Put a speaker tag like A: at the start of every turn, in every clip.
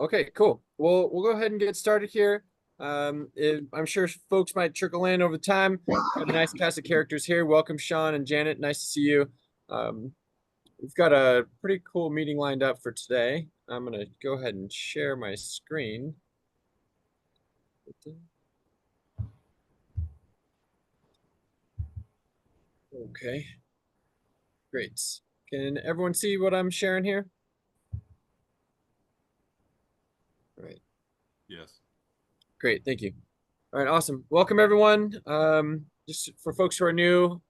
A: Okay, cool. Well, we'll go ahead and get started here. I'm sure folks might trickle in over time. Got a nice cast of characters here. Welcome, Sean and Janet. Nice to see you. We've got a pretty cool meeting lined up for today. I'm going to go ahead and share my screen. Okay, great. Can everyone see what I'm sharing here? All right.
B: Yes.
A: Great, thank you. All right, awesome. Welcome, everyone. Just for folks who are new,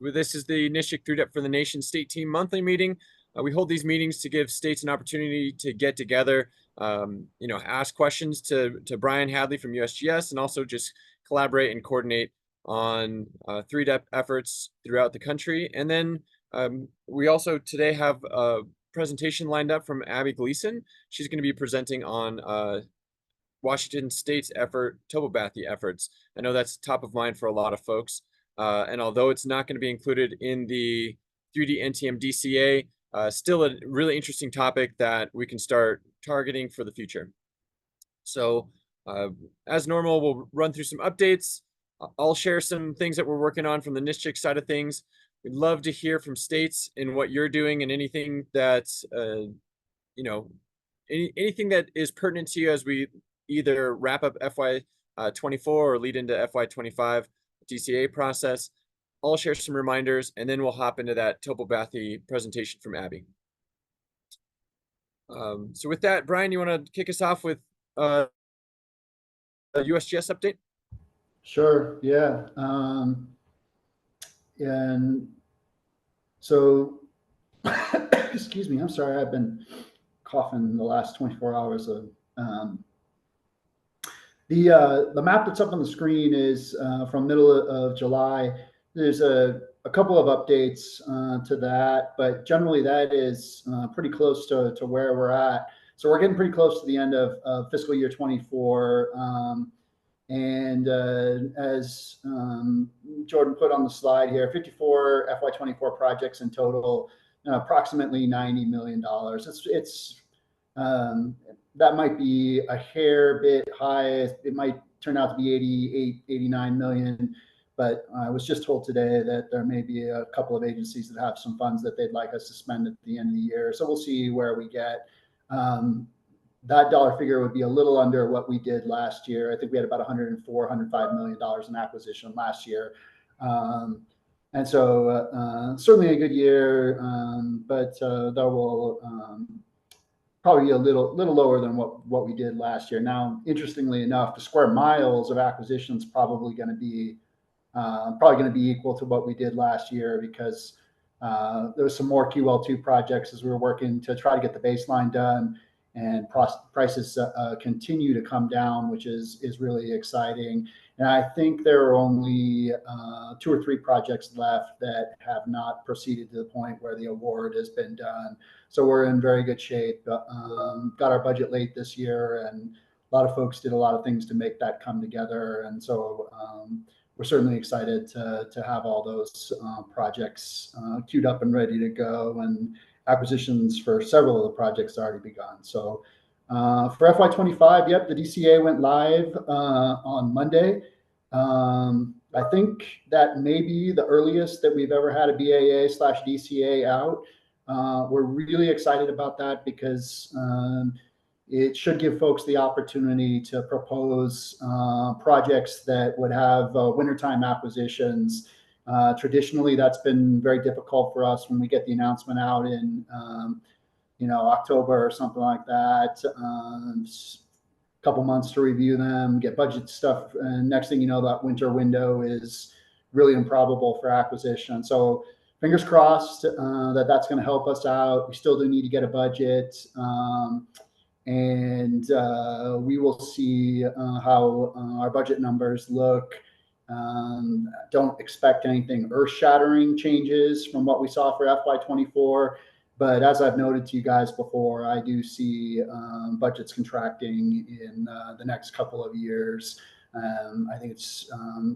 A: this is the NSGIC 3 for the Nation State Team monthly meeting. We hold these meetings to give states an opportunity to get together, ask questions to Brian Hadley from USGS, and also just collaborate and coordinate on 3 efforts throughout the country. And then we also today have a presentation lined up from Abby Gleason. She's going to be presenting on Washington State's topobathy efforts. I know that's top of mind for a lot of folks. And although it's not going to be included in the 3D NTM DCA, still a really interesting topic that we can start targeting for the future. So as normal, we'll run through some updates. I'll share some things that we're working on from the NSGIC side of things. We'd love to hear from states and what you're doing and anything that's, anything that is pertinent to you as we either wrap up FY24 or lead into FY25 DCA process. I'll share some reminders, and then we'll hop into that topobathy presentation from Abby. So with that, Brian, you want to kick us off with a USGS update?
C: Sure, yeah. And so, excuse me, I'm sorry, I've been coughing the last 24 hours. The map that's up on the screen is from middle of July. There's a couple of updates to that, but generally that is pretty close to where we're at. So we're getting pretty close to the end of fiscal year 24. And as Jordan put on the slide here, 54 FY24 projects in total, approximately $90 million. That might be a hair bit high. It might turn out to be 88, 89 million. But I was just told today that there may be a couple of agencies that have some funds that they'd like us to spend at the end of the year. So we'll see where we get. That dollar figure would be a little under what we did last year. I think we had about $104, $105 million in acquisition last year. And so certainly a good year, but that will probably be a little lower than what we did last year. Now, interestingly enough, the square miles of acquisitions probably going to be equal to what we did last year, because there was some more QL2 projects as we were working to try to get the baseline done, and prices continue to come down, which is really exciting. And I think there are only 2 or 3 projects left that have not proceeded to the point where the award has been done. So we're in very good shape. Got our budget late this year, and a lot of folks did a lot of things to make that come together. And so we're certainly excited to have all those projects queued up and ready to go, and acquisitions for several of the projects already begun. So for FY25, yep, the DCA went live on Monday. I think that may be the earliest that we've ever had a BAA/DCA out. We're really excited about that because it should give folks the opportunity to propose projects that would have wintertime acquisitions. Traditionally, that's been very difficult for us when we get the announcement out in October or something like that. A couple months to review them, get budget stuff, and next thing you know, that winter window is really improbable for acquisition. So fingers crossed that that's going to help us out. We still do need to get a budget, and we will see how our budget numbers look. Don't expect anything earth-shattering changes from what we saw for FY24. But as I've noted to you guys before, I do see budgets contracting in the next couple of years. I think it's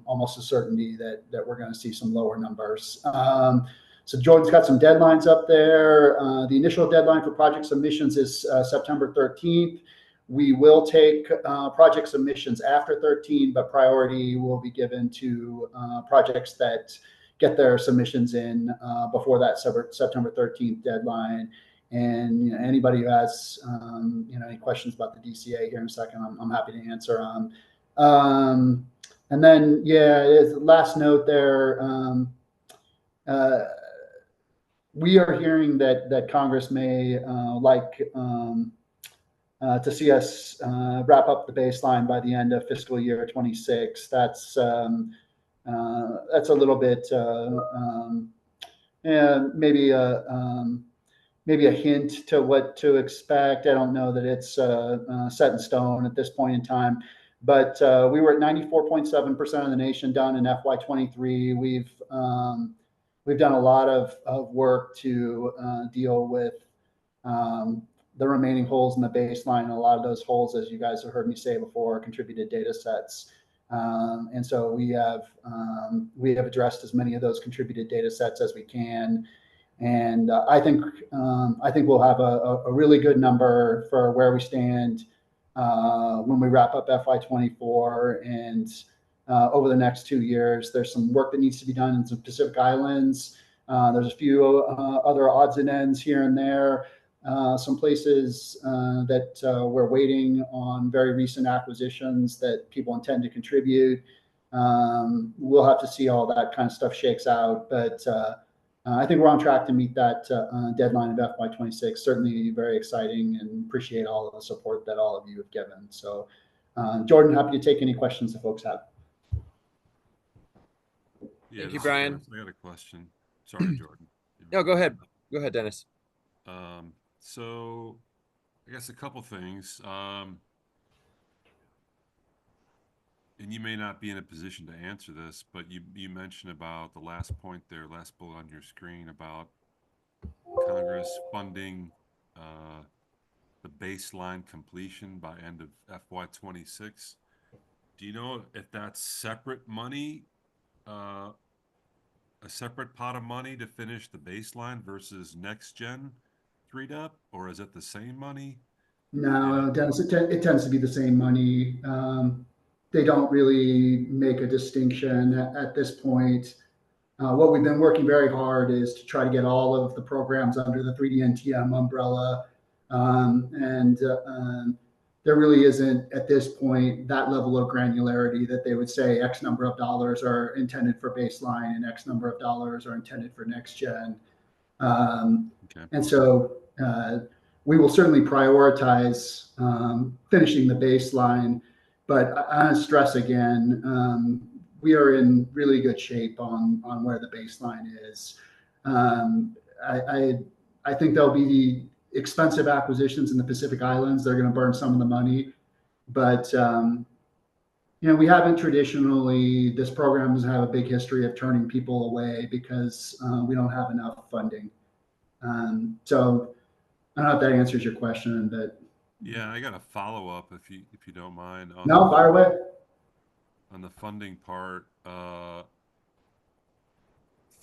C: almost a certainty that we're going to see some lower numbers. So Jordan's got some deadlines up there. The initial deadline for project submissions is September 13th. We will take project submissions after 13, but priority will be given to projects that get their submissions in before that September 13th deadline. And anybody who has any questions about the DCA here in a second, I'm happy to answer on. And then, last note there. We are hearing that Congress may like to see us wrap up the baseline by the end of fiscal year 26. That's a little bit maybe a hint to what to expect. I don't know that it's set in stone at this point in time, but we were at 94.7% of the nation done in FY23. We've done a lot of work to deal with the remaining holes in the baseline. And a lot of those holes, as you guys have heard me say before, are contributed data sets. And so we have addressed as many of those contributed data sets as we can. And I think we'll have a really good number for where we stand when we wrap up FY24 and over the next 2 years. There's some work that needs to be done in some Pacific Islands. There's a few other odds and ends here and there. Some places that we're waiting on very recent acquisitions that people intend to contribute. We'll have to see how all that kind of stuff shakes out. But I think we're on track to meet that deadline of FY26. Certainly very exciting, and appreciate all of the support that all of you have given. So Jordan, happy to take any questions that folks have.
B: Yeah,
A: Thank you, Brian.
B: I got a question. Sorry, Jordan.
A: No, go ahead. Go ahead, Dennis.
B: So I guess a couple things. And you may not be in a position to answer this, but you mentioned about the last point there, last bullet on your screen, about Congress funding the baseline completion by end of FY26. Do you know if that's separate money, a separate pot of money to finish the baseline versus next gen 3DEP, or is it the same money?
C: No, Dennis, it tends to be the same money. They don't really make a distinction at this point. What we've been working very hard is to try to get all of the programs under the 3D NTM umbrella. There really isn't at this point that level of granularity that they would say X number of dollars are intended for baseline and X number of dollars are intended for next gen.
B: Okay.
C: And so we will certainly prioritize finishing the baseline, but I want to stress again, we are in really good shape on where the baseline is. I think there'll be expensive acquisitions in the Pacific Islands. They're going to burn some of the money, but we haven't traditionally, this program doesn't have a big history of turning people away because we don't have enough funding. So I don't know if that answers your question, but
B: yeah, I got a follow up if you don't mind.
C: No, fire away.
B: On the funding part, 3D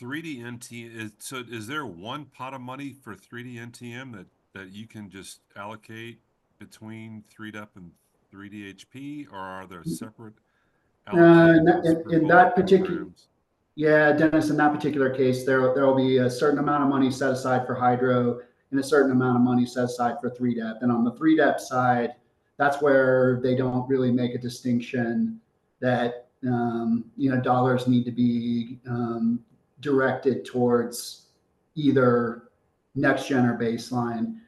B: NTM is there one pot of money for 3D NTM that you can just allocate between 3DEP and 3DHP, or are there separate allocations
C: in that particular
B: programs?
C: Yeah, Dennis, in that particular case, there will be a certain amount of money set aside for hydro and a certain amount of money set aside for 3DEP. And on the 3DEP side, that's where they don't really make a distinction that dollars need to be directed towards either next gen or baseline.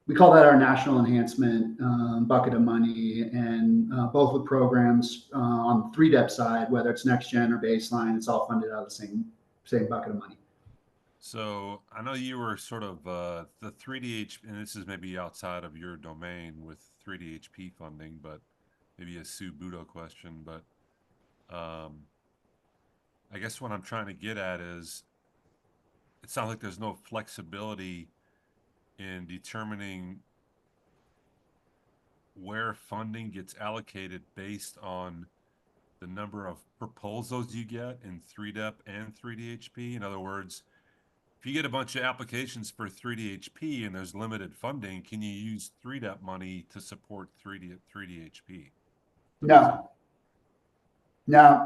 C: We call that our national enhancement bucket of money, and both the programs on the 3DEP side, whether it's next gen or baseline, it's all funded out of the same bucket of money.
B: So I know you were sort of the 3DH, and this is maybe outside of your domain with 3DHP funding, but maybe a Sue Budo question. But I guess what I'm trying to get at is, it sounds like there's no flexibility in determining where funding gets allocated based on the number of proposals you get in 3DEP and 3DHP. In other words, if you get a bunch of applications for 3D HP and there's limited funding, can you use 3DEP money to support 3D HP?
C: No, no,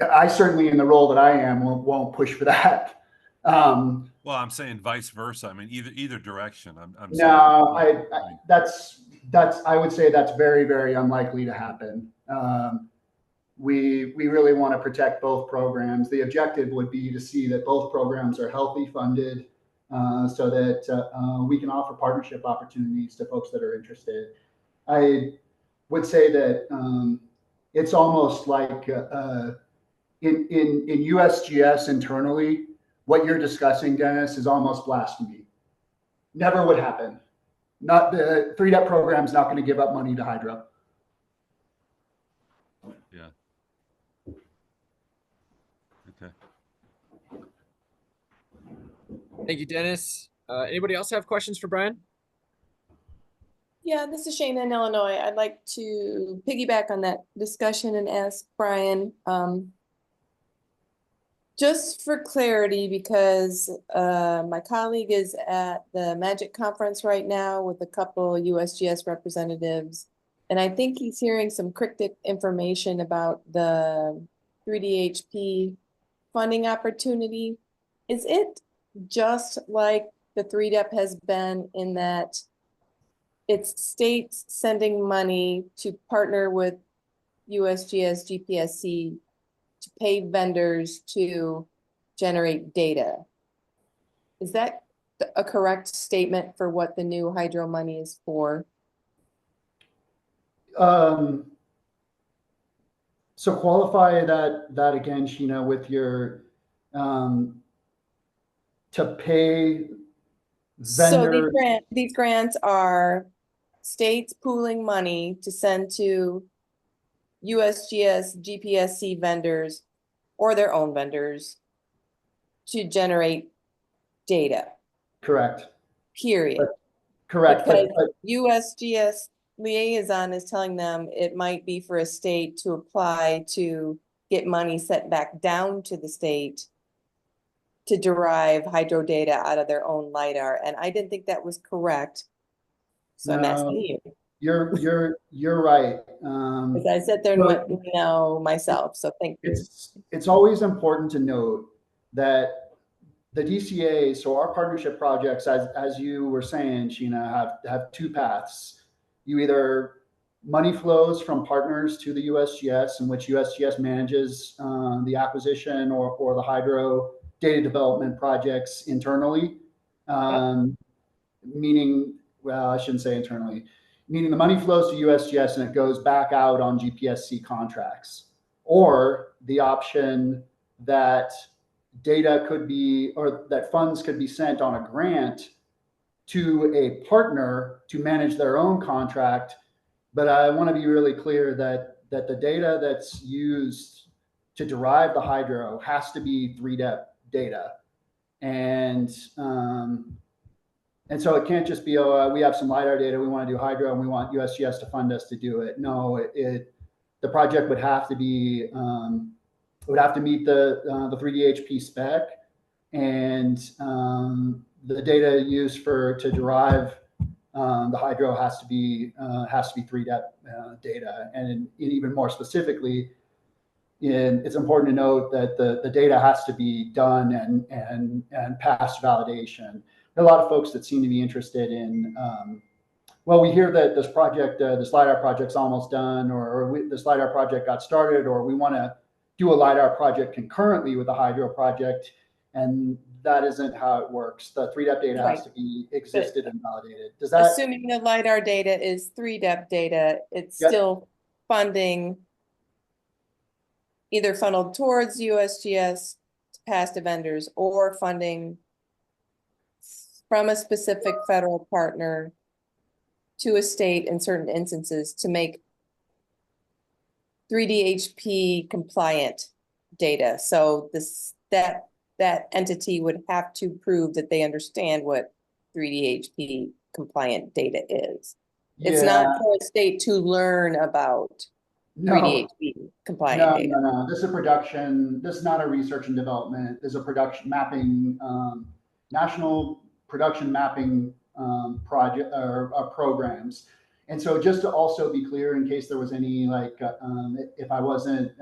C: I certainly, in the role that I am, won't push for that.
B: Well, I'm saying vice versa. I mean, either direction. I'm
C: No,
B: saying,
C: I would say that's very, very unlikely to happen. We really want to protect both programs. The objective would be to see that both programs are healthy funded, so that we can offer partnership opportunities to folks that are interested. I would say that it's almost like in USGS internally, what you're discussing, Dennis, is almost blasphemy. Never would happen. Not the 3DEP program is not going to give up money to Hydro.
B: yeah. Okay.
A: Thank you, Dennis. Anybody else have questions for Brian?
D: Yeah, this is Shana in Illinois. I'd like to piggyback on that discussion and ask Brian, just for clarity, because my colleague is at the Magic Conference right now with a couple USGS representatives, and I think he's hearing some cryptic information about the 3DHP funding opportunity. Is it just like the 3DEP has been in that it's states sending money to partner with USGS GPSC to pay vendors to generate data? Is that a correct statement for what the new hydro money is for?
C: So qualify that again, Sheena, with your to pay vendors.
D: So these grants are states pooling money to send to USGS GPSC vendors or their own vendors to generate data.
C: Correct.
D: Period.
C: Correct.
D: Because USGS liaison is telling them it might be for a state to apply to get money sent back down to the state to derive hydro data out of their own LiDAR. And I didn't think that was correct. So I'm asking you.
C: You're right.
D: Because I sat there and went, no, myself. So thank you.
C: It's always important to note that the DCA, so our partnership projects, as you were saying, Sheena, have two paths. You either money flows from partners to the USGS, in which USGS manages the acquisition or the hydro data development projects internally, meaning, well, I shouldn't say internally, meaning the money flows to USGS and it goes back out on GPSC contracts, or the option that data could be, or that funds could be sent on a grant to a partner to manage their own contract. But I want to be really clear that the data that's used to derive the hydro has to be 3DEP data. And so it can't just be, oh, we have some LiDAR data, we want to do hydro and we want USGS to fund us to do it. No, the project would have to be, would have to meet the 3DHP spec, and the data used to derive the hydro has to be 3DEP data. And even more specifically, it's important to note that the data has to be done and pass validation. There are a lot of folks that seem to be interested in, well, we hear that this project, this LiDAR project's almost done, or this LiDAR project got started, or we want to do a LiDAR project concurrently with the hydro project. And that isn't how it works. The 3DEP data has to be existed and validated. Does that?
D: Assuming the LiDAR data is 3DEP data, it's still funding either funneled towards USGS to pass to vendors, or funding from a specific federal partner to a state in certain instances to make 3DHP compliant data. So that entity would have to prove that they understand what 3DHP compliant data is. Yeah. It's not for a state to learn about 3DHP compliant data.
C: No. This is a production. This is not a research and development. This is a production mapping national production mapping project or programs. And so just to also be clear, in case there was any, like, if I wasn't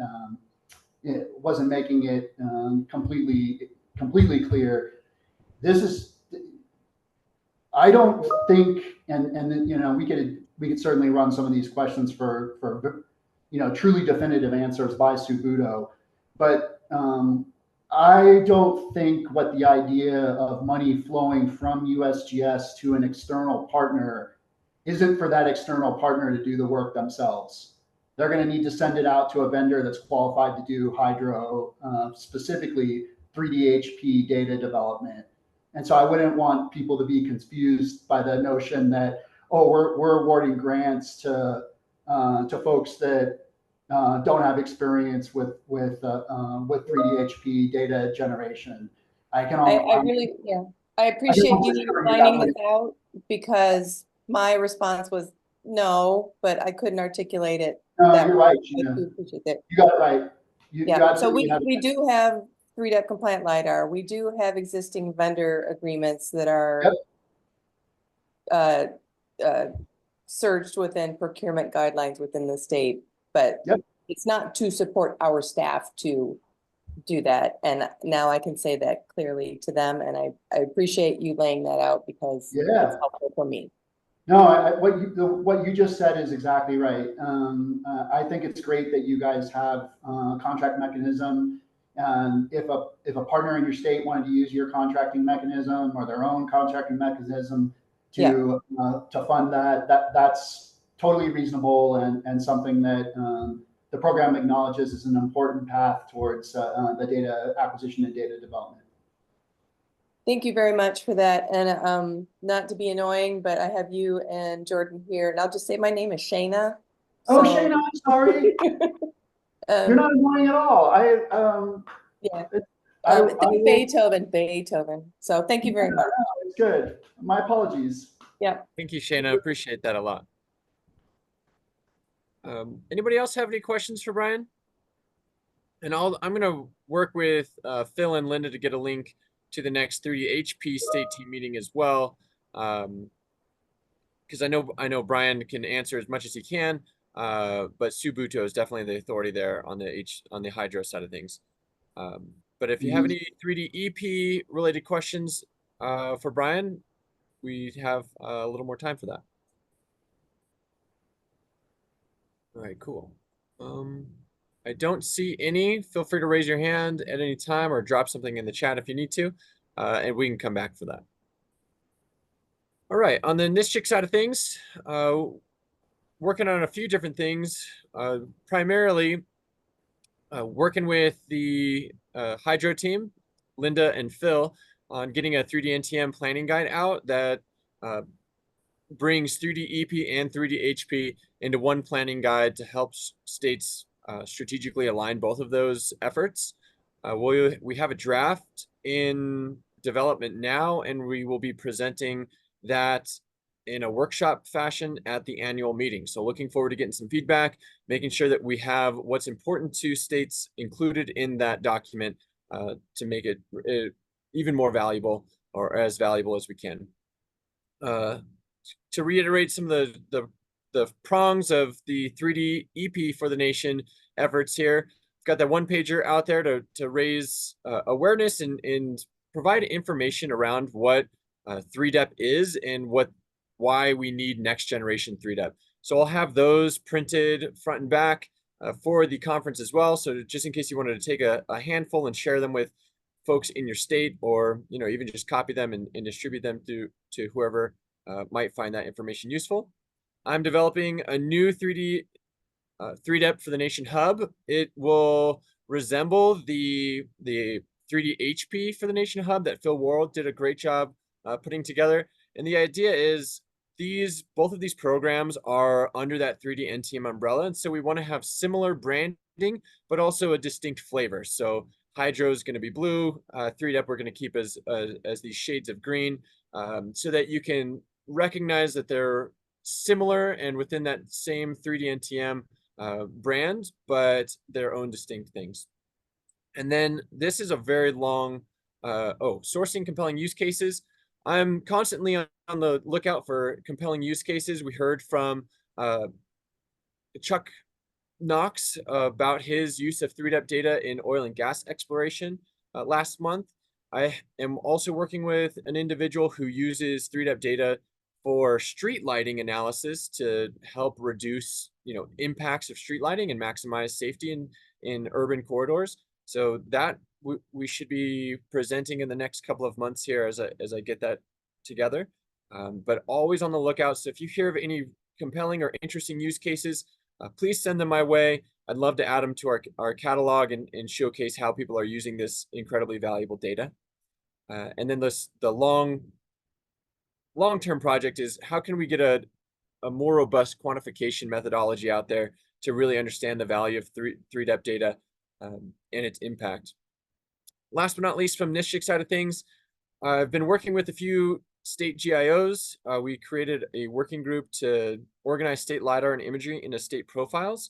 C: making it completely clear, this is, I don't think, and you know, we could certainly run some of these questions for you know, truly definitive answers by Subuto, but I don't think what the idea of money flowing from USGS to an external partner isn't for that external partner to do the work themselves. They're going to need to send it out to a vendor that's qualified to do hydro, specifically 3D HP data development. And so I wouldn't want people to be confused by the notion that, oh, we're awarding grants to folks that don't have experience with 3D HP data generation.
D: I really, yeah, I appreciate you finding this out, because my response was no, but I couldn't articulate it.
C: No, you're right,
D: I
C: Gina.
D: do appreciate that.
C: You got it right.
D: Yeah, so we do have 3DEP compliant LiDAR. We do have existing vendor agreements that are surged within procurement guidelines within the state, but it's not to support our staff to do that. And now I can say that clearly to them, and I appreciate you laying that out, because it's helpful for me.
C: No, what you just said is exactly right. I think it's great that you guys have a contract mechanism. If a partner in your state wanted to use your contracting mechanism or their own contracting mechanism to fund that's totally reasonable, and something that the program acknowledges is an important path towards the data acquisition and data development.
D: Thank you very much for that. And not to be annoying, but I have you and Jordan here, and I'll just say my name is Shayna.
C: Oh, Shayna, I'm sorry. You're not annoying at all.
D: Beethoven. So thank you very much.
C: It's good. My apologies.
D: Yeah.
A: Thank you, Shayna. Appreciate that a lot. Anybody else have any questions for Brian? And I'm going to work with Phil and Linda to get a link to the next 3D HP state team meeting as well, because I know Brian can answer as much as he can, but Subuto is definitely the authority there on the hydro side of things. But if you have any 3D EP related questions for Brian, we have a little more time for that. All right, cool. I don't see any. Feel free to raise your hand at any time or drop something in the chat if you need to, and we can come back for that. All right, on the NSGIC side of things, working on a few different things, primarily working with the hydro team, Linda and Phil, on getting a 3D NTM planning guide out that brings 3D EP and 3D HP into one planning guide to help states strategically align both of those efforts. We have a draft in development now, and we will be presenting that in a workshop fashion at the annual meeting. So looking forward to getting some feedback, making sure that we have what's important to states included in that document to make it even more valuable, or as valuable as we can. To reiterate some of the prongs of the 3D EP for the nation efforts here, I've got that one pager out there to raise awareness and provide information around what 3DEP is and why we need next generation 3DEP. So I'll have those printed front and back for the conference as well. So just in case you wanted to take a handful and share them with folks in your state, or even just copy them and distribute them to whoever might find that information useful. I'm developing a new 3DEP for the Nation Hub. It will resemble the 3D HP for the Nation Hub that Phil Worrell did a great job putting together. And the idea is both of these programs are under that 3D NTM umbrella. And so we want to have similar branding, but also a distinct flavor. So hydro is going to be blue, 3DEP we're going to keep as these shades of green, so that you can recognize that they're similar and within that same 3D NTM brand, but their own distinct things. And then this is a very long sourcing compelling use cases. I'm constantly on the lookout for compelling use cases. We heard from Chuck Knox about his use of 3Dep data in oil and gas exploration last month. I am also working with an individual who uses 3Dep data for street lighting analysis to help reduce, impacts of street lighting and maximize safety in urban corridors. So that we should be presenting in the next couple of months here as I get that together. But always on the lookout. So if you hear of any compelling or interesting use cases, please send them my way. I'd love to add them to our catalog and showcase how people are using this incredibly valuable data. And then the long-term project is how can we get a more robust quantification methodology out there to really understand the value of 3Dep data and its impact. Last but not least, from NSGIC side of things, I've been working with a few state GIOs. We created a working group to organize state LiDAR and imagery into state profiles.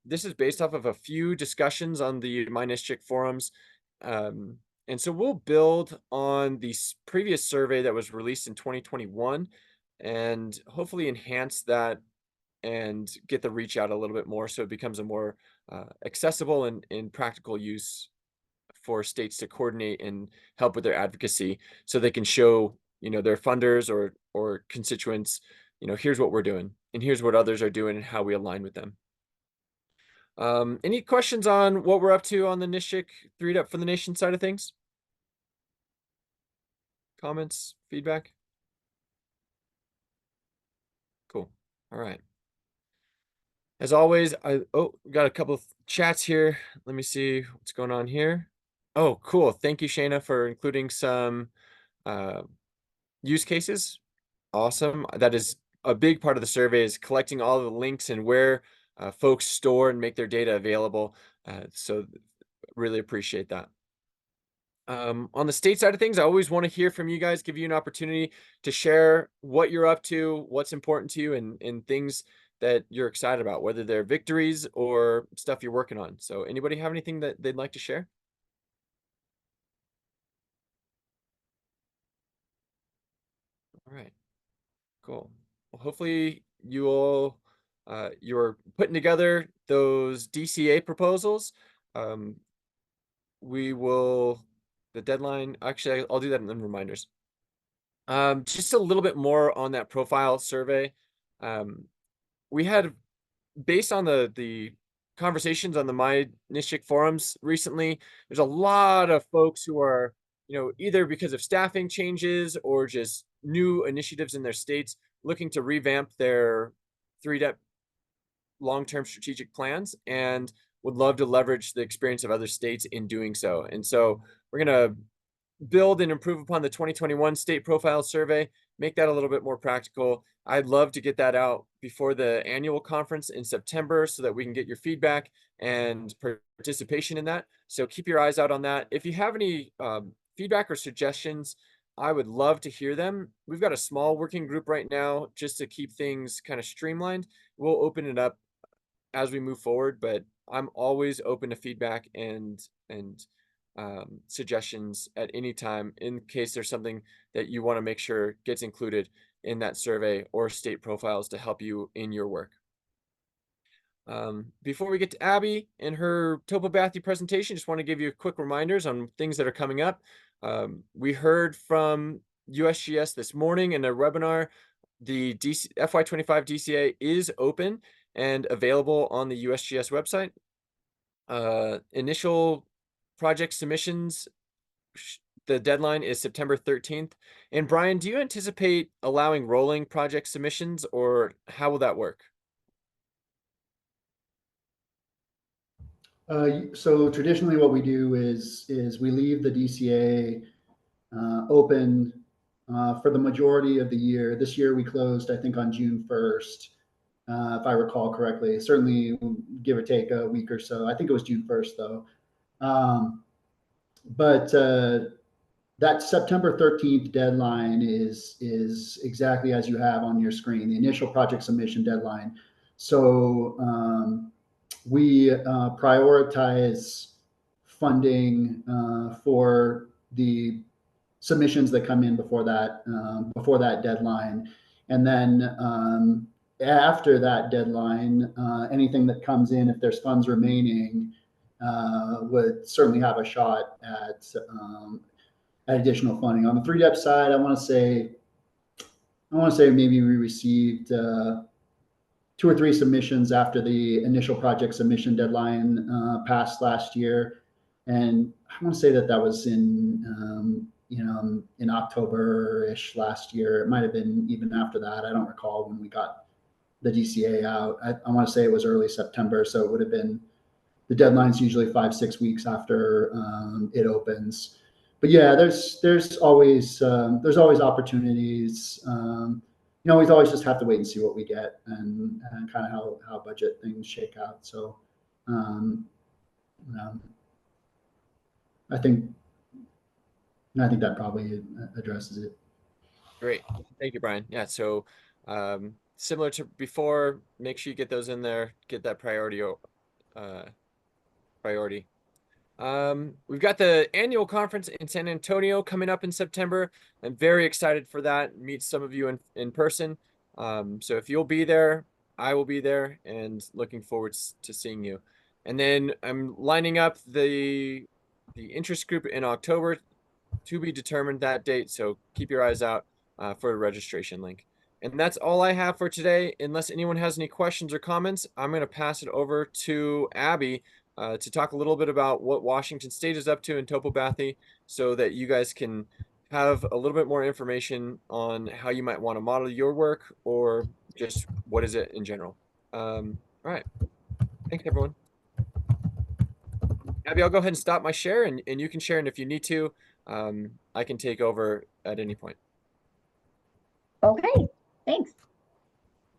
A: This is based off of a few discussions on the My NSGIC forums. And so we'll build on the previous survey that was released in 2021 and hopefully enhance that and get the reach out a little bit more so it becomes a more accessible and practical use for states to coordinate and help with their advocacy so they can show, their funders or constituents, here's what we're doing and here's what others are doing and how we align with them. Any questions on what we're up to on the NSGIC 3Dep for the Nation side of things? Comments, feedback? Cool. All right. As always, we got a couple of chats here. Let me see what's going on here. Oh, cool. Thank you, Shayna, for including some use cases. Awesome. That is a big part of the survey, is collecting all of the links and where folks store and make their data available. So really appreciate that. On the state side of things, I always want to hear from you guys, give you an opportunity to share what you're up to, what's important to you, and things that you're excited about, whether they're victories or stuff you're working on. So anybody have anything that they'd like to share? All right, cool. Well, hopefully you all, you're putting together those DCA proposals. The deadline, actually, I'll do that in the reminders. Just a little bit more on that profile survey. We had, based on the conversations on the My NSGIC forums recently, there's a lot of folks who are, either because of staffing changes or just new initiatives in their states looking to revamp their 3Dep long-term strategic plans and would love to leverage the experience of other states in doing so. And so we're going to build and improve upon the 2021 state profile survey, make that a little bit more practical. I'd love to get that out before the annual conference in September so that we can get your feedback and participation in that. So keep your eyes out on that. If you have any feedback or suggestions, I would love to hear them. We've got a small working group right now just to keep things kind of streamlined. We'll open it up as we move forward, but I'm always open to feedback and suggestions at any time in case there's something that you want to make sure gets included in that survey or state profiles to help you in your work. Before we get to Abby and her topography presentation, just want to give you quick reminders on things that are coming up. We heard from USGS this morning in a webinar. The FY25 DCA is open and available on the USGS website. Initial project submissions, the deadline is September 13th. And Brian, do you anticipate allowing rolling project submissions, or how will that work?
C: So traditionally what we do is we leave the DCA open for the majority of the year. This year we closed, I think, on June 1st, if I recall correctly. Certainly give or take a week or so. I think it was June 1st though. But that September 13th deadline is exactly as you have on your screen, the initial project submission deadline. So we prioritize funding for the submissions that come in before that deadline. And then after that deadline, anything that comes in, if there's funds remaining, would certainly have a shot at additional funding. On the 3DEP side, I want to say maybe we received 2 or 3 submissions after the initial project submission deadline passed last year, and I want to say that was in in October-ish last year. It might have been even after that. I don't recall when we got the DCA out. I want to say it was early September, so it would have been, the deadline's usually 5-6 weeks after it opens. But yeah, there's always opportunities. We always just have to wait and see what we get and kind of how budget things shake out. So I think that probably addresses it.
A: Great. Thank you, Brian. Yeah, so similar to before, make sure you get those in there, get that priority. We've got the annual conference in San Antonio coming up in September. I'm very excited for that. Meet some of you in person. So if you'll be there, I will be there, and looking forward to seeing you. And then I'm lining up the interest group in October, to be determined that date. So keep your eyes out for a registration link. And that's all I have for today. Unless anyone has any questions or comments, I'm going to pass it over to Abby to talk a little bit about what Washington State is up to in Topobathy, so that you guys can have a little bit more information on how you might want to model your work, or just what is it in general. All right. Thanks, everyone. Abby, I'll go ahead and stop my share, and you can share, and if you need to, I can take over at any point.
E: Okay, thanks.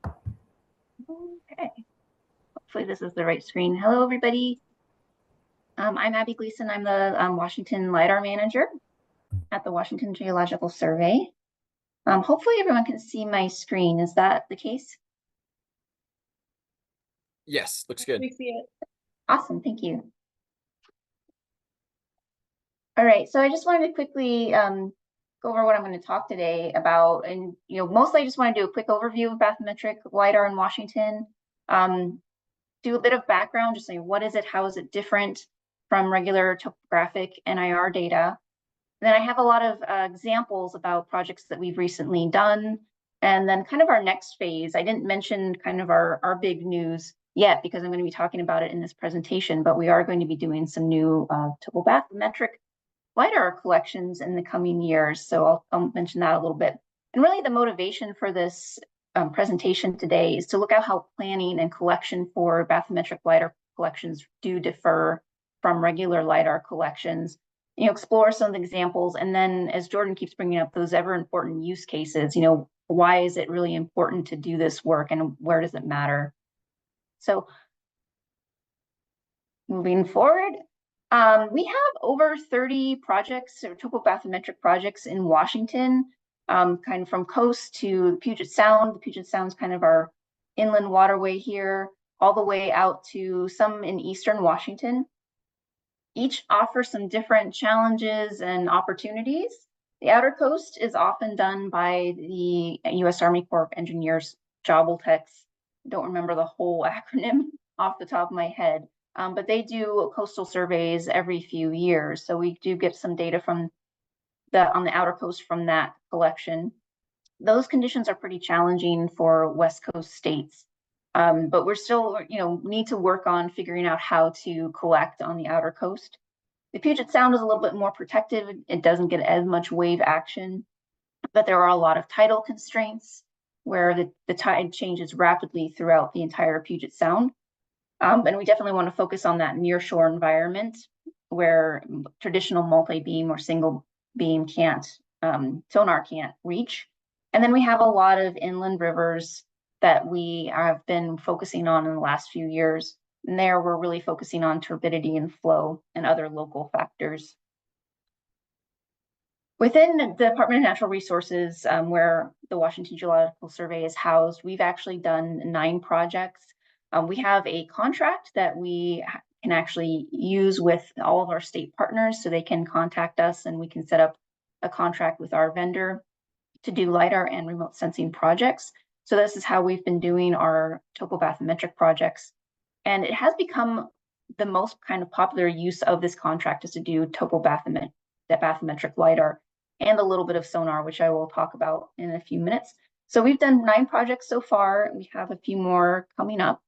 E: Okay, hopefully this is the right screen. Hello, everybody. I'm Abby Gleason. I'm the Washington LiDAR manager at the Washington Geological Survey. Hopefully everyone can see my screen. Is that the case?
A: Yes, looks good.
D: We see it.
E: Awesome, thank you. All right, so I just wanted to quickly go over what I'm going to talk today about, and mostly I just want to do a quick overview of bathymetric LiDAR in Washington. Do a bit of background, just saying what is it, how is it different from regular topographic NIR data. And then I have a lot of examples about projects that we've recently done, and then kind of our next phase. I didn't mention kind of our big news yet because I'm going to be talking about it in this presentation, but we are going to be doing some new topobathymetric LiDAR collections in the coming years. So I'll mention that a little bit. And really the motivation for this presentation today is to look at how planning and collection for bathymetric LiDAR collections do differ from regular LiDAR collections. Explore some of the examples, and then, as Jordan keeps bringing up, those ever important use cases. Why is it really important to do this work, and where does it matter? So moving forward, we have over 30 projects or topobathymetric projects in Washington, kind of from coast to Puget Sound. The Puget Sound is kind of our inland waterway here, all the way out to some in eastern Washington. Each offers some different challenges and opportunities. The outer coast is often done by the U.S. Army Corps of Engineers JOBLTECs. I don't remember the whole acronym off the top of my head. But they do coastal surveys every few years. So we do get some data from on the outer coast from that collection. Those conditions are pretty challenging for West Coast states. But we're still, need to work on figuring out how to collect on the outer coast. The Puget Sound is a little bit more protective. It doesn't get as much wave action, but there are a lot of tidal constraints where the tide changes rapidly throughout the entire Puget Sound. And we definitely want to focus on that nearshore environment where traditional multi-beam or single beam sonar can't reach. And then we have a lot of inland rivers that we have been focusing on in the last few years. And there we're really focusing on turbidity and flow and other local factors. Within the Department of Natural Resources, where the Washington Geological Survey is housed, we've actually done 9 projects. We have a contract that we can actually use with all of our state partners, so they can contact us and we can set up a contract with our vendor to do LiDAR and remote sensing projects. So this is how we've been doing our topobathymetric projects. And it has become the most kind of popular use of this contract is to do topobathymetric LiDAR and a little bit of sonar, which I will talk about in a few minutes. So we've done 9 projects so far. We have a few more coming up.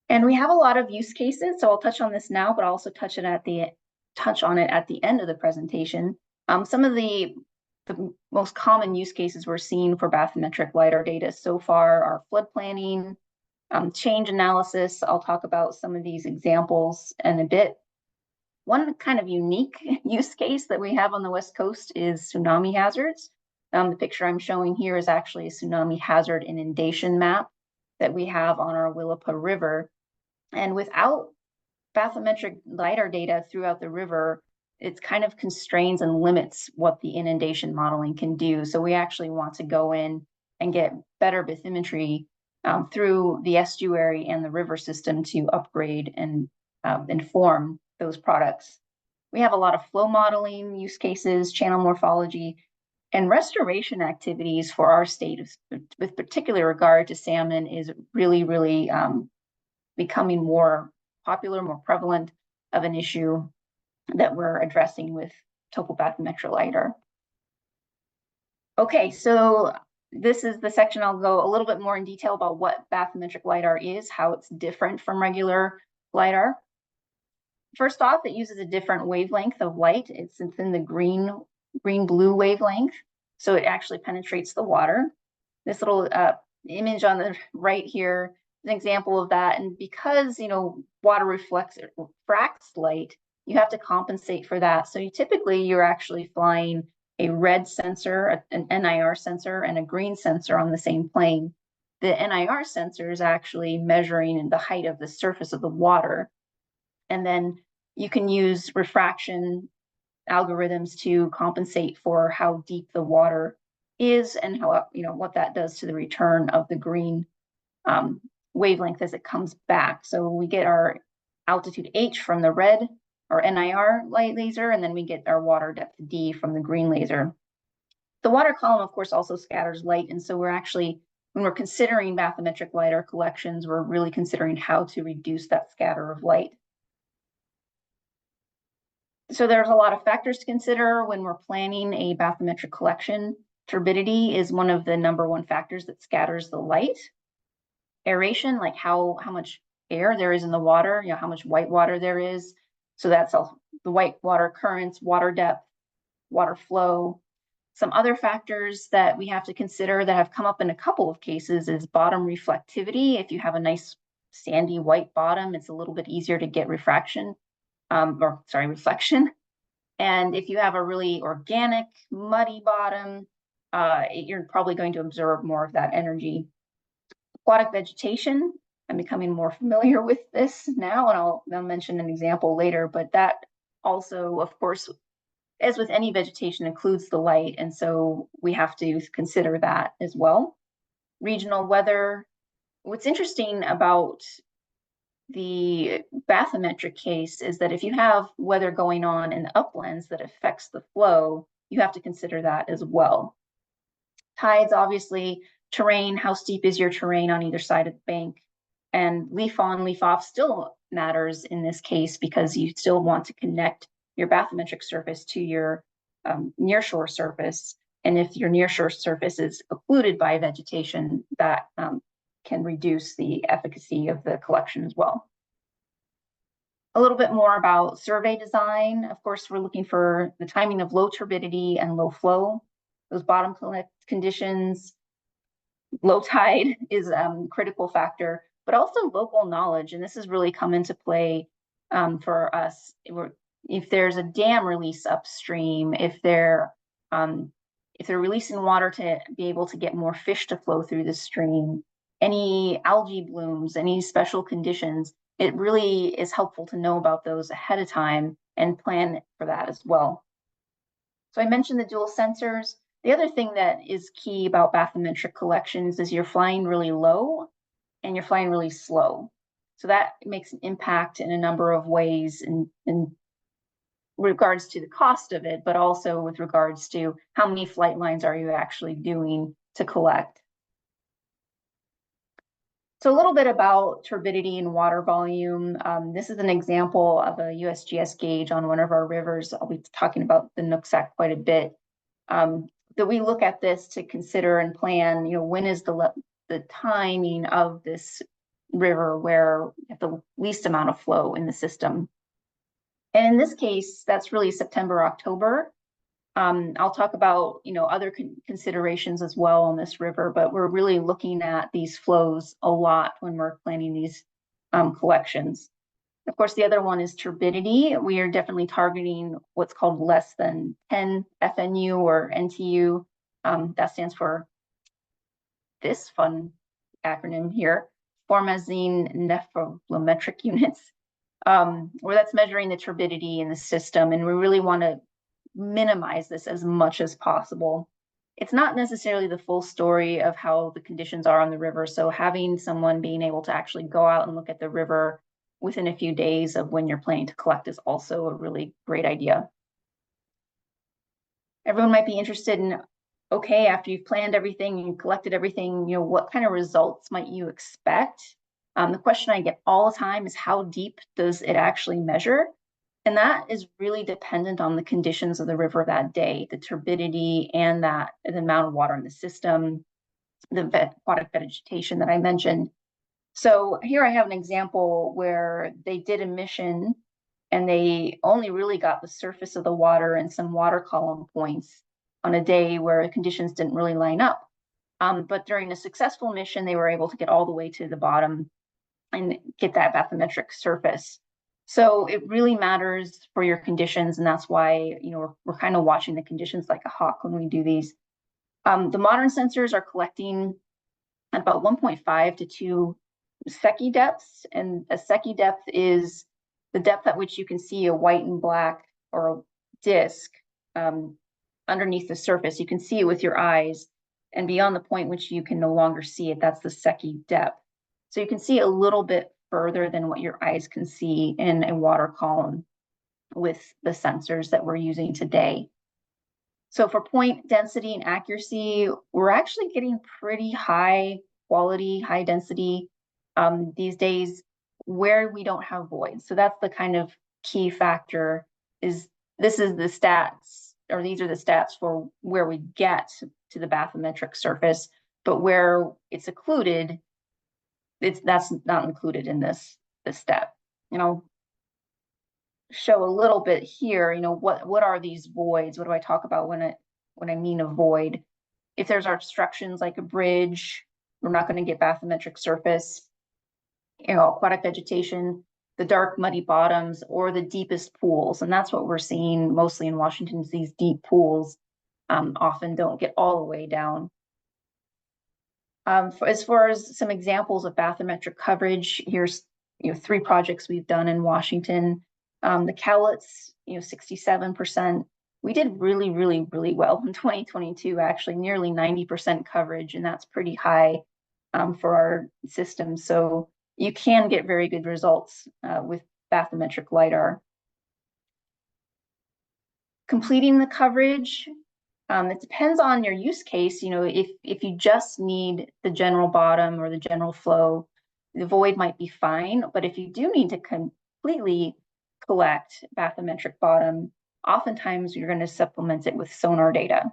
E: And we have a lot of use cases, so I'll touch on this now, but I'll also touch on it at the end of the presentation. Some of the most common use cases we're seeing for bathymetric LiDAR data so far are flood planning, change analysis. I'll talk about some of these examples in a bit. One kind of unique use case that we have on the West Coast is tsunami hazards. The picture I'm showing here is actually a tsunami hazard inundation map that we have on our Willapa River. And without bathymetric LiDAR data throughout the river, it kind of constrains and limits what the inundation modeling can do. So we actually want to go in and get better bathymetry through the estuary and the river system to upgrade and inform those products. We have a lot of flow modeling use cases, channel morphology, and restoration activities for our state with particular regard to salmon is really becoming more popular, more prevalent of an issue that we're addressing with topobathymetric LiDAR. Okay, so this is the section I'll go a little bit more in detail about what bathymetric LiDAR is, how it's different from regular LiDAR. First off, it uses a different wavelength of light. It's in the green-blue wavelength, so it actually penetrates the water. This little image on the right here is an example of that. And because, water refracts light, you have to compensate for that. So you're actually flying a red sensor, an NIR sensor, and a green sensor on the same plane. The NIR sensor is actually measuring the height of the surface of the water. And then you can use refraction algorithms to compensate for how deep the water is and how, what that does to the return of the green wavelength as it comes back. So we get our altitude H from the red or NIR light laser, and then we get our water depth D from the green laser. The water column, of course, also scatters light. And so we're actually, when we're considering bathymetric LiDAR collections, we're really considering how to reduce that scatter of light. So there's a lot of factors to consider when we're planning a bathymetric collection. Turbidity is one of the #1 factors that scatters the light. Aeration, like how much air there is in the water, how much white water there is. So that's all the white water currents, water depth, water flow. Some other factors that we have to consider that have come up in a couple of cases is bottom reflectivity. If you have a nice sandy white bottom, it's a little bit easier to get reflection. And if you have a really organic, muddy bottom, you're probably going to absorb more of that energy. Aquatic vegetation, I'm becoming more familiar with this now, and I'll mention an example later, but that also, of course, as with any vegetation, includes the light, and so we have to consider that as well. Regional weather. What's interesting about the bathymetric case is that if you have weather going on in the uplands that affects the flow, you have to consider that as well. Tides, obviously, terrain, how steep is your terrain on either side of the bank, and leaf on, leaf off still matters in this case because you still want to connect your bathymetric surface to your nearshore surface. And if your nearshore surface is occluded by vegetation, that can reduce the efficacy of the collection as well. A little bit more about survey design. Of course, we're looking for the timing of low turbidity and low flow. Those bottom conditions, low tide is a critical factor, but also local knowledge. And this has really come into play for us. If there's a dam release upstream, if they're releasing water to be able to get more fish to flow through the stream, any algae blooms, any special conditions, it really is helpful to know about those ahead of time and plan for that as well. So I mentioned the dual sensors. The other thing that is key about bathymetric collections is you're flying really low and you're flying really slow. So that makes an impact in a number of ways in regards to the cost of it, but also with regards to how many flight lines are you actually doing to collect. So a little bit about turbidity and water volume. This is an example of a USGS gauge on one of our rivers. I'll be talking about the Nooksack quite a bit. That we look at this to consider and plan, when is the timing of this river where you have the least amount of flow in the system. And in this case, that's really September, October. I'll talk about, other considerations as well on this river, but we're really looking at these flows a lot when we're planning these collections. Of course, the other one is turbidity. We are definitely targeting what's called less than 10 FNU or NTU. That stands for this fun acronym here, formazine nepherometric units, where that's measuring the turbidity in the system. And we really want to minimize this as much as possible. It's not necessarily the full story of how the conditions are on the river. So having someone being able to actually go out and look at the river within a few days of when you're planning to collect is also a really great idea. Everyone might be interested in, okay, after you've planned everything, you collected everything, what kind of results might you expect? The question I get all the time is, how deep does it actually measure? And that is really dependent on the conditions of the river that day, the turbidity and the amount of water in the system, the aquatic vegetation that I mentioned. So here I have an example where they did a mission and they only really got the surface of the water and some water column points on a day where the conditions didn't really line up. But during a successful mission, they were able to get all the way to the bottom and get that bathymetric surface. So it really matters for your conditions, and that's why we're kind of watching the conditions like a hawk when we do these. The modern sensors are collecting at about 1.5 to 2 Secchi depths, and a Secchi depth is the depth at which you can see a white and black or a disc underneath the surface. You can see it with your eyes, and beyond the point which you can no longer see it, that's the Secchi depth. So you can see a little bit further than what your eyes can see in a water column with the sensors that we're using today. So for point density and accuracy, we're actually getting pretty high quality, high density these days where we don't have voids. So that's the kind of key factor. This is the stats, or these are the stats for where we get to the bathymetric surface, but where it's occluded, that's not included in this step. Show a little bit here. What are these voids? What do I talk about when I mean a void? If there's obstructions like a bridge, we're not going to get bathymetric surface. Aquatic vegetation, the dark muddy bottoms, or the deepest pools, and that's what we're seeing mostly in Washington. Is these deep pools often don't get all the way down. As far as some examples of bathymetric coverage, here's 3 projects we've done in Washington. The Cowlitz, 67%. We did really, really, really well in 2022, actually nearly 90% coverage, and that's pretty high for our system. So you can get very good results with bathymetric LiDAR. Completing the coverage, it depends on your use case. If you just need the general bottom or the general flow, the void might be fine. But if you do need to completely collect bathymetric bottom, oftentimes you're going to supplement it with sonar data.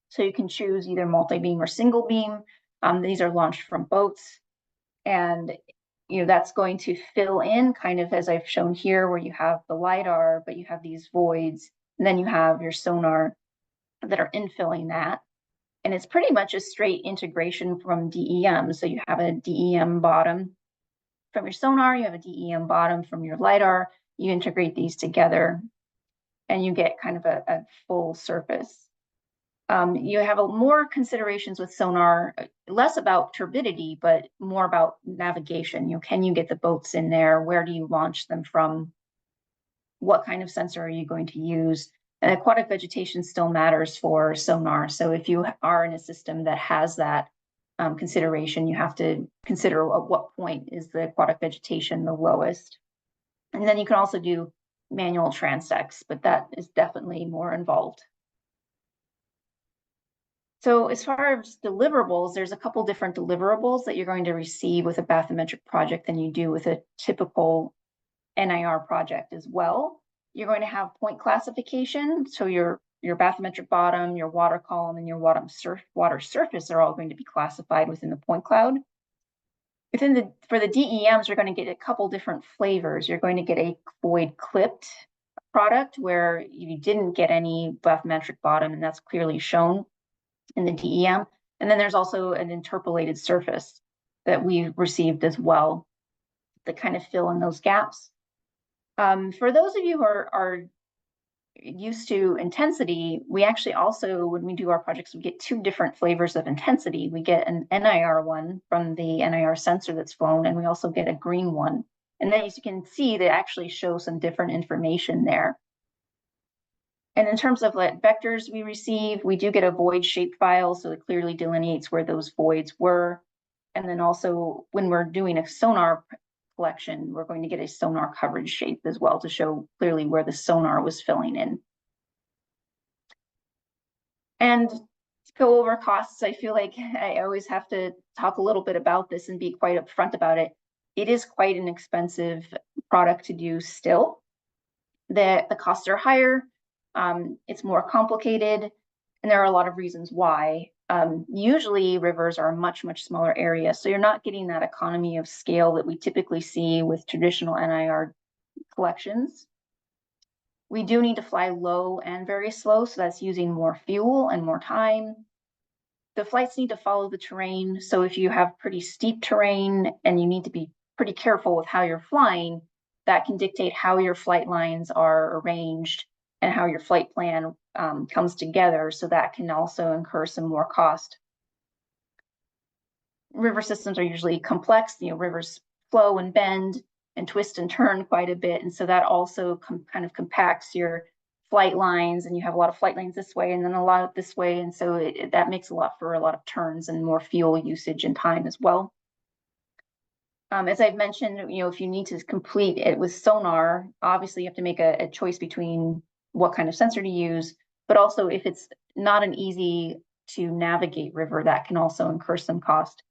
E: So you can choose either multi-beam or single beam. These are launched from boats, and that's going to fill in kind of as I've shown here, where you have the LiDAR, but you have these voids, and then you have your sonar that are infilling that. And it's pretty much a straight integration from DEM. So you have a DEM bottom from your sonar, you have a DEM bottom from your LiDAR, you integrate these together, and you get kind of a full surface. You have more considerations with sonar, less about turbidity, but more about navigation. Can you get the boats in there? Where do you launch them from? What kind of sensor are you going to use? And aquatic vegetation still matters for sonar. So if you are in a system that has that consideration. You have to consider at what point is the aquatic vegetation the lowest. And then you can also do manual transects, but that is definitely more involved. So as far as deliverables, there's a couple different deliverables that you're going to receive with a bathymetric project than you do with a typical NIR project as well. You're going to have point classification. So your bathymetric bottom, your water column, and your water surface are all going to be classified within the point cloud. For the DEMs, you're going to get a couple different flavors. You're going to get a void clipped product where you didn't get any bathymetric bottom, and that's clearly shown in the DEM. And then there's also an interpolated surface that we received as well that kind of fill in those gaps. For those of you who are used to intensity, we actually also, when we do our projects, we get two different flavors of intensity. We get an NIR one from the NIR sensor that's flown, and we also get a green one. And then as you can see, they actually show some different information there. And in terms of what vectors we receive, we do get a void shape file, so it clearly delineates where those voids were. And then also when we're doing a sonar collection, we're going to get a sonar coverage shape as well to show clearly where the sonar was filling in. And to go over costs, I feel like I always have to talk a little bit about this and be quite upfront about it. It is quite an expensive product to do still. The costs are higher. It's more complicated, and there are a lot of reasons why. Usually rivers are a much smaller area, so you're not getting that economy of scale that we typically see with traditional NIR collections. We do need to fly low and very slow, so that's using more fuel and more time. The flights need to follow the terrain, so if you have pretty steep terrain and you need to be pretty careful with how you're flying, that can dictate how your flight lines are arranged and how your flight plan comes together, so that can also incur some more cost. River systems are usually complex. Rivers flow and bend and twist and turn quite a bit, and so that also kind of compacts your flight lines, and you have a lot of flight lanes this way and then a lot this way, and so that makes a lot of turns and more fuel usage and time as well. As I've mentioned, if you need to complete it with sonar, obviously you have to make a choice between what kind of sensor to use, but also if it's not an easy to navigate river, that can also incur some cost.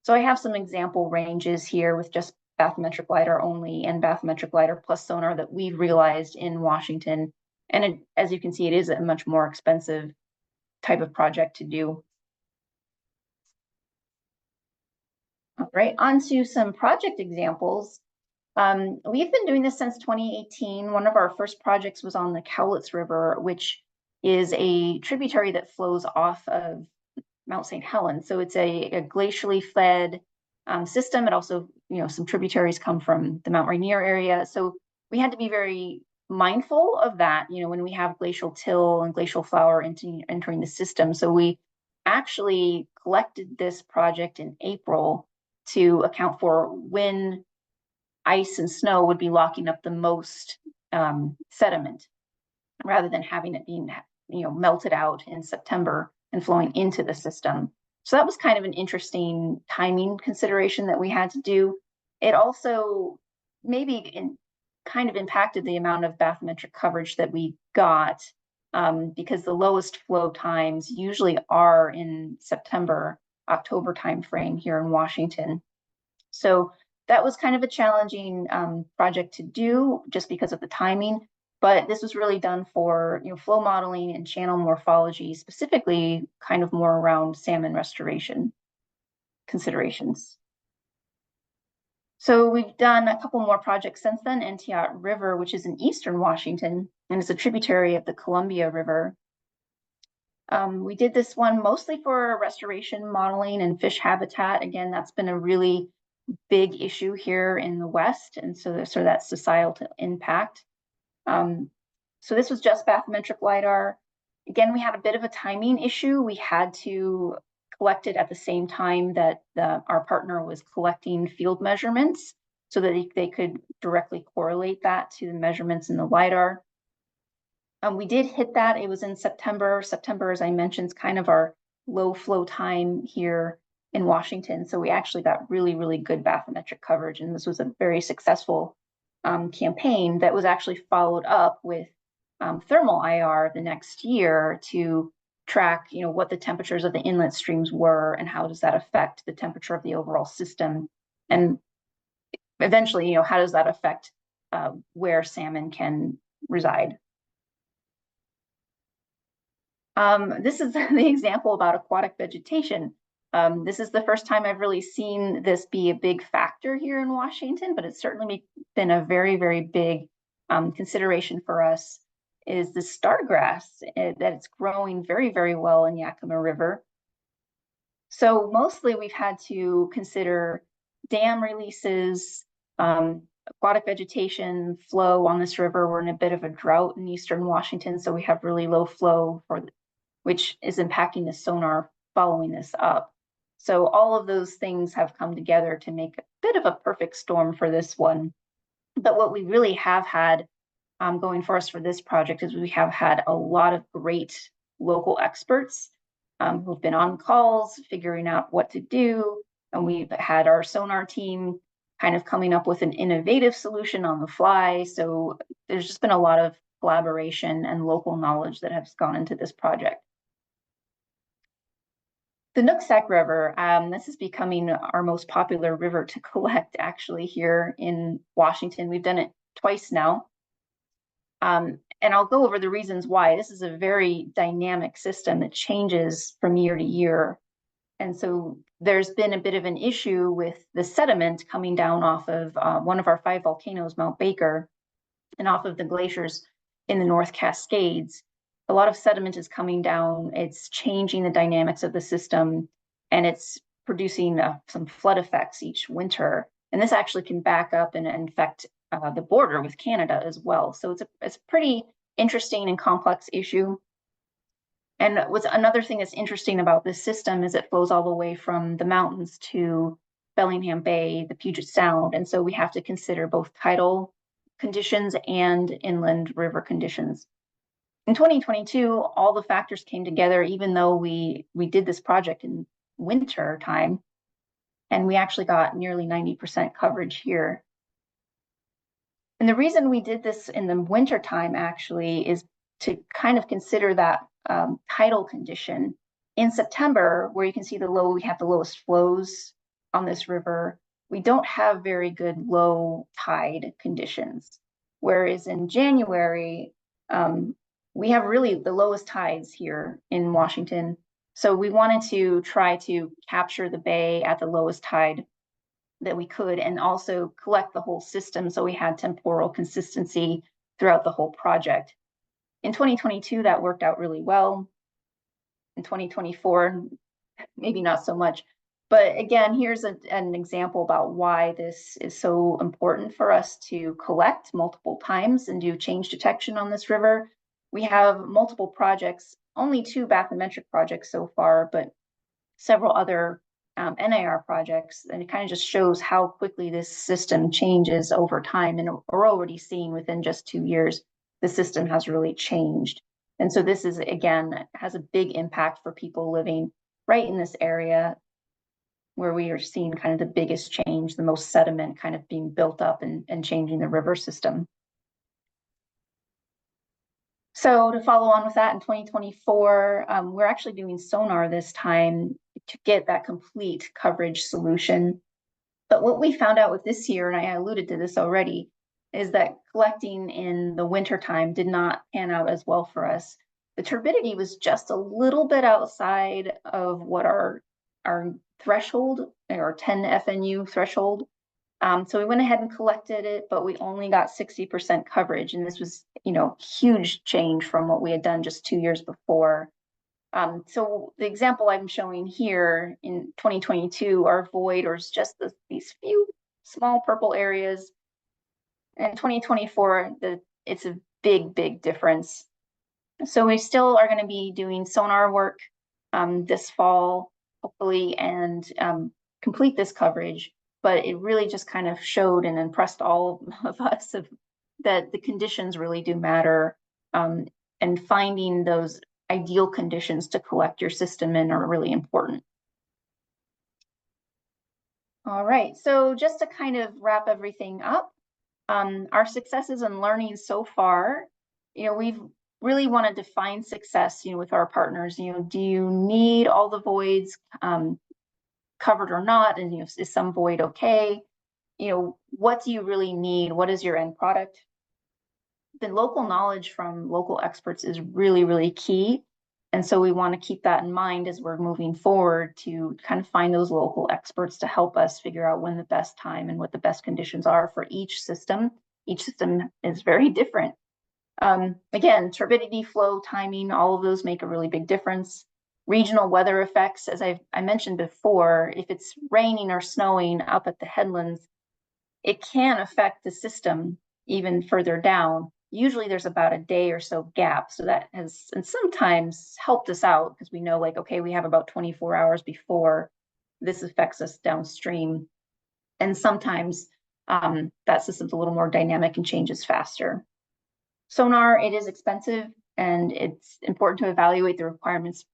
E: So I have some example ranges here with just bathymetric LiDAR only and bathymetric LiDAR plus sonar that we've realized in Washington. And as you can see, it is a much more expensive type of project to do. All right, on to some project examples. We've been doing this since 2018. One of our first projects was on the Cowlitz River, which is a tributary that flows off of Mount St. Helens. So it's a glacially fed system. It also, some tributaries come from the Mount Rainier area. So we had to be very mindful of that, when we have glacial till and glacial flow entering the system. So we actually collected this project in April to account for when ice and snow would be locking up the most sediment, rather than having it being melted out in September and flowing into the system. So that was kind of an interesting timing consideration that we had to do. It also maybe kind of impacted the amount of bathymetric coverage that we got, because the lowest flow times usually are in September, October timeframe here in Washington. So that was kind of a challenging project to do just because of the timing, but this was really done for flow modeling and channel morphology, specifically kind of more around salmon restoration considerations. So we've done a couple more projects since then. Antioch River, which is in eastern Washington, and it's a tributary of the Columbia River. We did this one mostly for restoration modeling and fish habitat. Again, that's been a really big issue here in the West, and so that's societal impact. So this was just bathymetric LiDAR. Again, we had a bit of a timing issue. We had to collect it at the same time that our partner was collecting field measurements, so that they could directly correlate that to the measurements in the LiDAR. We did hit that. It was in September. September, as I mentioned, is kind of our low flow time here in Washington. So we actually got really, really good bathymetric coverage. And this was a very successful campaign that was actually followed up with thermal IR the next year to track, what the temperatures of the inlet streams were and how does that affect the temperature of the overall system. And eventually, how does that affect where salmon can reside. This is the example about aquatic vegetation. This is the first time I've really seen this be a big factor here in Washington, but it's certainly been a very, very big consideration for us, is the stargrass, that it's growing very, very well in Yakima River. So mostly we've had to consider dam releases, aquatic vegetation, flow on this river. We're in a bit of a drought in eastern Washington, so we have really low flow, which is impacting the sonar following this up. So all of those things have come together to make a bit of a perfect storm for this one. But what we really have had going for us for this project is we have had a lot of great local experts who've been on calls, figuring out what to do. And we've had our sonar team kind of coming up with an innovative solution on the fly. So there's just been a lot of collaboration and local knowledge that has gone into this project. The Nooksack River, this is becoming our most popular river to collect actually here in Washington. We've done it twice now. And I'll go over the reasons why. This is a very dynamic system that changes from year to year. And so there's been a bit of an issue with the sediment coming down off of one of our 5 volcanoes, Mount Baker, and off of the glaciers in the North Cascades. A lot of sediment is coming down. It's changing the dynamics of the system, and it's producing some flood effects each winter. And this actually can back up and affect the border with Canada as well. So it's a pretty interesting and complex issue. And what's another thing that's interesting about this system is it flows all the way from the mountains to Bellingham Bay, the Puget Sound. And so we have to consider both tidal conditions and inland river conditions. In 2022, all the factors came together, even though we did this project in winter time, and we actually got nearly 90% coverage here. And the reason we did this in the winter time actually is to kind of consider that tidal condition. In September, where you can see we have the lowest flows on this river, we don't have very good low tide conditions. Whereas in January, we have really the lowest tides here in Washington. So we wanted to try to capture the bay at the lowest tide that we could, and also collect the whole system so we had temporal consistency throughout the whole project. In 2022, that worked out really well. In 2024, maybe not so much. But again, here's an example about why this is so important for us to collect multiple times and do change detection on this river. We have multiple projects, only 2 bathymetric projects so far, but several other NIR projects, and it kind of just shows how quickly this system changes over time. And we're already seeing within just 2 years, the system has really changed. And so this is, again, has a big impact for people living right in this area where we are seeing kind of the biggest change, the most sediment kind of being built up and changing the river system. So to follow on with that, in 2024, we're actually doing sonar this time to get that complete coverage solution. But what we found out with this year, and I alluded to this already, is that collecting in the winter time did not pan out as well for us. The turbidity was just a little bit outside of what our threshold, or 10 FNU threshold. So we went ahead and collected it, but we only got 60% coverage. And this was, huge change from what we had done just 2 years before. So the example I'm showing here in 2022, our void was just these few small purple areas. In 2024, it's a big, big difference. So we still are going to be doing sonar work this fall, hopefully, and complete this coverage. But it really just kind of showed and impressed all of us that the conditions really do matter, and finding those ideal conditions to collect your system in are really important. All right, so just to kind of wrap everything up, our successes and learnings so far, we've really want to define success, with our partners. Do you need all the voids covered or not? And is some void okay? What do you really need? What is your end product? The local knowledge from local experts is really, really key. And so we want to keep that in mind as we're moving forward to kind of find those local experts to help us figure out when the best time and what the best conditions are for each system. Each system is very different. Again, turbidity, flow, timing, all of those make a really big difference. Regional weather effects, as I mentioned before, if it's raining or snowing up at the headlands, it can affect the system even further down. Usually there's about a day or so gap. So that has, and sometimes helped us out because we know, like, okay, we have about 24 hours before this affects us downstream. And sometimes that system's a little more dynamic and changes faster. Sonar, it is expensive, and it's important to evaluate the requirements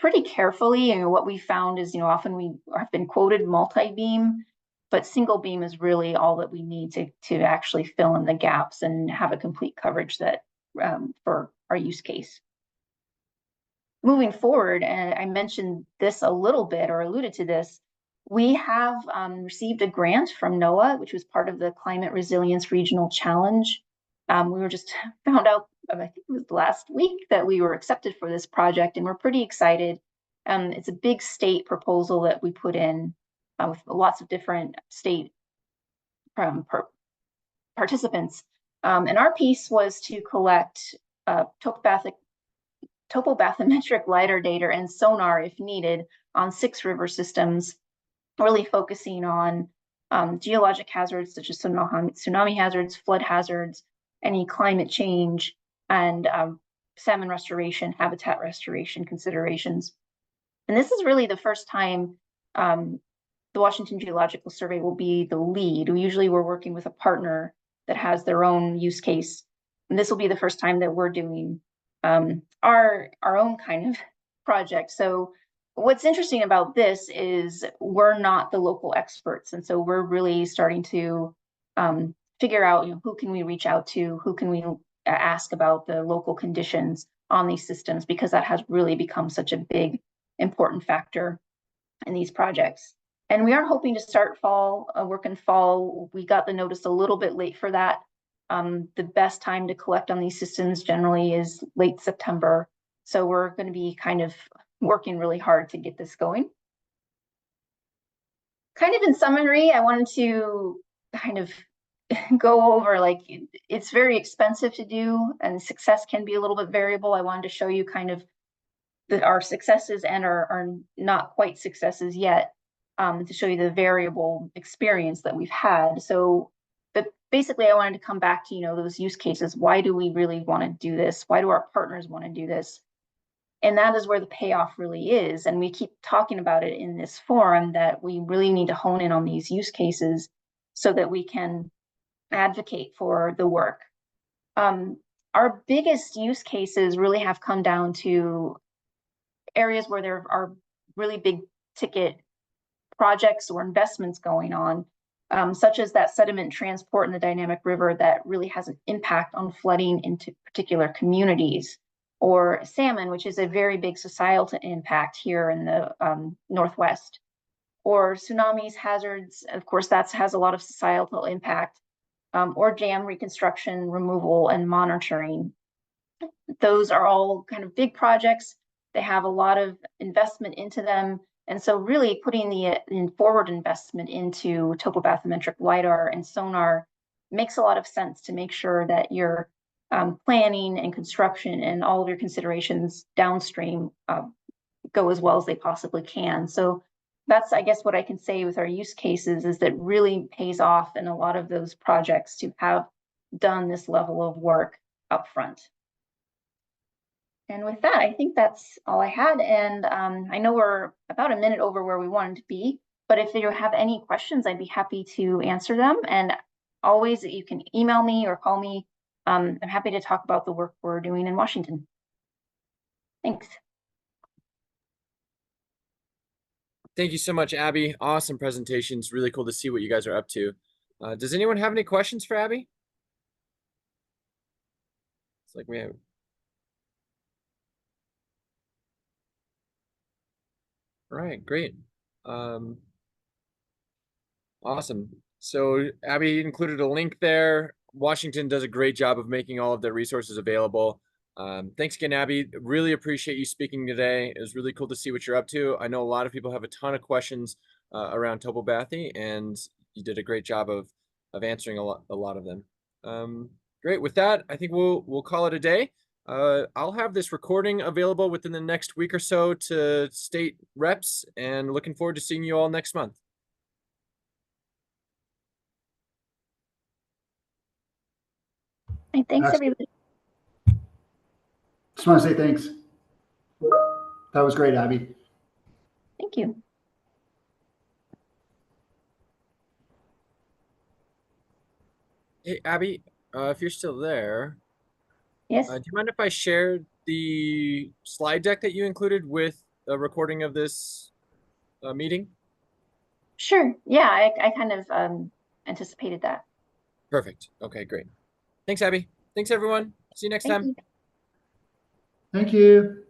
E: pretty carefully. And what we found is, often we have been quoted multi-beam, but single beam is really all that we need to actually fill in the gaps and have a complete coverage that for our use case. Moving forward, and I mentioned this a little bit or alluded to this, we have received a grant from NOAA, which was part of the Climate Resilience Regional Challenge. We were just found out, I think it was last week, that we were accepted for this project, and we're pretty excited. It's a big state proposal that we put in with lots of different state participants. And our piece was to collect topobathymetric LiDAR data and sonar, if needed, on 6 river systems, really focusing on geologic hazards such as tsunami hazards, flood hazards, any climate change, and salmon restoration, habitat restoration considerations. And this is really the first time the Washington Geological Survey will be the lead. Usually we're working with a partner that has their own use case. And this will be the first time that we're doing our own kind of project. So what's interesting about this is we're not the local experts. And so we're really starting to figure out, who can we reach out to, who can we ask about the local conditions on these systems, because that has really become such a big, important factor in these projects. And we are hoping to start work in fall. We got the notice a little bit late for that. The best time to collect on these systems generally is late September. So we're going to be kind of working really hard to get this going. Kind of in summary, I wanted to kind of go over, like, it's very expensive to do, and success can be a little bit variable. I wanted to show you kind of our successes and our not quite successes yet, to show you the variable experience that we've had. So, but basically I wanted to come back to, those use cases. Why do we really want to do this? Why do our partners want to do this? And that is where the payoff really is. And we keep talking about it in this forum, that we really need to hone in on these use cases so that we can advocate for the work. Our biggest use cases really have come down to areas where there are really big ticket projects or investments going on, such as that sediment transport in the dynamic river that really has an impact on flooding into particular communities, or salmon, which is a very big societal impact here in the Northwest, or tsunamis, hazards. Of course, that has a lot of societal impact, or dam reconstruction, removal, and monitoring. Those are all kind of big projects. They have a lot of investment into them. And so really putting the forward investment into topobathymetric LiDAR and sonar makes a lot of sense to make sure that your planning and construction and all of your considerations downstream go as well as they possibly can. So that's, I guess, what I can say with our use cases is that really pays off in a lot of those projects to have done this level of work upfront. And with that, I think that's all I had. And I know we're about a minute over where we wanted to be, but if you have any questions, I'd be happy to answer them. And always, you can email me or call me. I'm happy to talk about the work we're doing in Washington. Thanks.
A: Thank you so much, Abby. Awesome presentations. Really cool to see what you guys are up to. Does anyone have any questions for Abby? It's like we have. All right, great. Awesome. So Abby included a link there. Washington does a great job of making all of their resources available. Thanks again, Abby. Really appreciate you speaking today. It was really cool to see what you're up to. I know a lot of people have a ton of questions around topography, and you did a great job of answering a lot of them. Great. With that, I think we'll call it a day. I'll have this recording available within the next week or so to state reps, and looking forward to seeing you all next month.
E: Hey, thanks,
C: Excellent.
E: everybody.
C: Just want to say thanks. That was great, Abby.
E: Thank you.
A: Hey, Abby, if you're still there,
E: Yes,
A: do you mind if I share the slide deck that you included with a recording of this meeting?
E: sure. Yeah, I kind of anticipated that.
A: Perfect. Okay, great. Thanks, Abby. Thanks, everyone. See you next
E: Thank
A: time.
E: you.
C: Thank you.